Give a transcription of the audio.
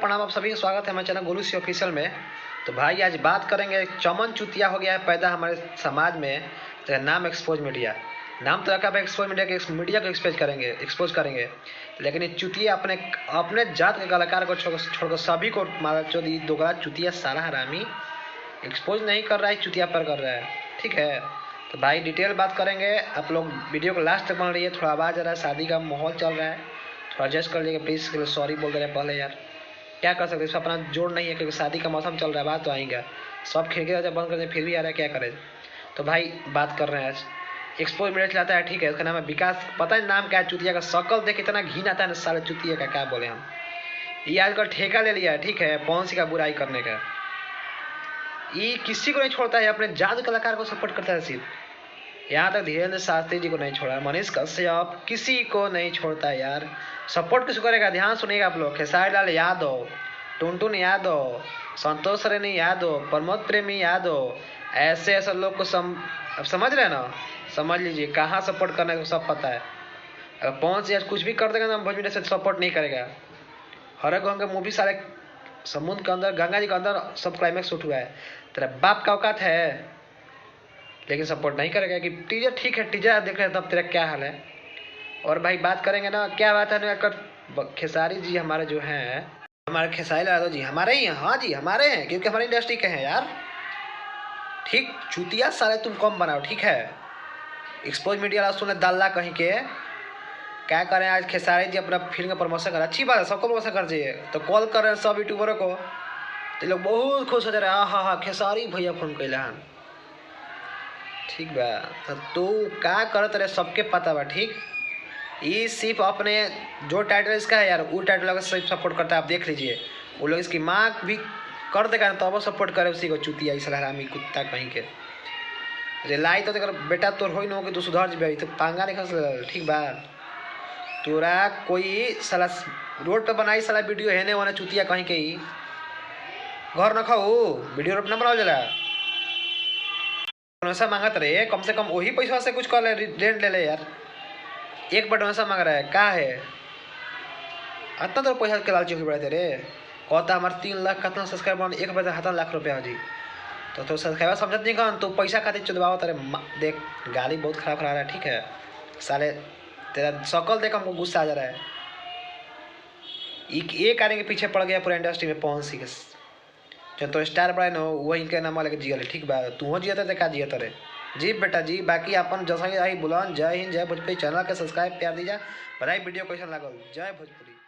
प्रणाम, आप सभी का स्वागत है हमारे चैनल गोलू सी ऑफिशियल में। तो भाई आज बात करेंगे, चमन चुतिया हो गया है पैदा हमारे समाज में। तो नाम एक्सपोज मीडिया, नाम तो रखा है एक्सपोज मीडिया के, मीडिया को एक्सपोज करेंगे। लेकिन ये चुतिया अपने अपने जात के कलाकार को छोड़कर सभी को मारा चौधरी दोगला चुतिया सारा हरामी एक्सपोज नहीं कर रहा है, चुतिया पर कर रहा है। ठीक है, तो भाई डिटेल बात करेंगे, आप लोग वीडियो को लास्ट तक बन रही है। थोड़ा आवाज़ आ रहा है, शादी का माहौल चल रहा है, थोड़ा एडजस्ट कर लीजिएगा प्लीज़। सॉरी बोल रहे हैं पहले यार, क्या कर सकते, इसमें अपना जोड़ नहीं है क्योंकि शादी का मौसम चल रहा है। बात तो आएंगे, सब खिड़की दरवाजा बंद कर दे फिर भी आ रहा है, क्या करें। तो भाई बात कर रहे हैं आज एक्सपोज मीडिया चलाता है। ठीक है, उसका नाम है विकास, पता है नाम क्या है चुतिया का, शकल देख इतना घिन आता है ना साले चुतिया का, क्या बोले हम। ये आजकल ठेका ले लिया है, ठीक है, पौंसी का बुराई करने का। ये किसी को नहीं छोड़ता है, अपने जादू कलाकार को सपोर्ट करता है सिर्फ। यहाँ तक धीरेन्द्र शास्त्री जी को नहीं छोड़ा, मनीष कश्यप, किसी को नहीं छोड़ता है यार। सपोर्ट किसको करेगा, ध्यान सुनिएगा आप लोग। खेसारी लाल यादव, टुनटुन यादव, संतोष रेनी यादव, प्रमोद प्रेमी यादव, ऐसे ऐसे लोग को अब समझ रहे हैं ना, समझ लीजिए कहाँ सपोर्ट करना है, सब पता है। अगर पवन सिंह कुछ भी कर देगा ना, भोजपुरी से सपोर्ट नहीं करेगा। हर एक के मूवी सारे समुद्र के अंदर, गंगा जी के अंदर सब क्लाइमैक्स शूट हुआ है। तेरा बाप का औकात है, लेकिन सपोर्ट नहीं करेगा कि टीजर ठीक है, टीजर देख रहे हैं तब तेरा क्या हाल है। और भाई बात करेंगे ना, क्या बात है ना, अगर खेसारी जी हमारे जो हैं, हमारे खेसारी यादव जी हमारे ही हैं। हाँ जी हमारे हैं, क्योंकि हमारी इंडस्ट्री के हैं यार। ठीक, चुतिया साले तुम कम बनाओ, ठीक है। एक्सपोज मीडिया वाला सुने दाल्ला कहीं के, क्या करें। आज खेसारी जी अपना फिल्म का प्रमोशन कर, अच्छी बात है, सबको प्रमोशन कर चाहिए। तो कॉल कर रहे हैं सब यूट्यूबरों को, तो लोग बहुत खुश हो जा रहे हैं, हाँ हाँ खेसारी भैया फोन कैला हन। ठीक बा, तो तू क्या करत रहे सबके पता बा। ठीक, ये सिर्फ अपने जो टाइटल इसका है यार, वो टाइटल अगर सिर्फ सपोर्ट करता है, आप देख लीजिए। वो लोग इसकी माँ भी कर देगा तो अब सपोर्ट करे उसी को, चुतिया इस हरामी कुत्ता कहीं के। अरे लाई तो अगर बेटा तोर हो ही न हो कि तू सुधर जाए, तो पांगा नहीं खस। ठीक बा, तोरा कोई साला रोड पे बनाई साला वीडियो है ने वाला चुतिया कहीं के ही घर न खाओ, वीडियो रोड न बनाओ जला। डोनेशन मांगत रहे, कम से कम वही पैसा से कुछ कर ले, रेंट ले ले यार। एक बार डोनेशन मांग रहा है, क्या है इतना तो पैसा के लालची हो पड़े रे। कहता हमारे 3 लाख कितना सब्सक्राइबर, एक बार 7 लाख रुपया हो जी। तो सब्सक्राइबर समझत नहीं कौन, तो पैसा खातिर चुदवाओ तेरे। देख गाली बहुत खराब खरा रहा है, ठीक है साले, तेरा शकल देख हमको गुस्सा आ जा रहा है। एक कारण के पीछे पड़ गया पूरा इंडस्ट्री में, पवन सिंह जो तो स्टार बड़ा ना, वही इनके नाम लेके जिया। ठीक बा, तू हो जिया तो का जिया रे जी बेटा जी। बाकी अपन जैसा ही बुलान, जय हिंद, जय भोजपुरी। चैनल के सब्सक्राइब प्यार दीजिए। बताइए वीडियो कैसा लागल, जय भोजपुरी।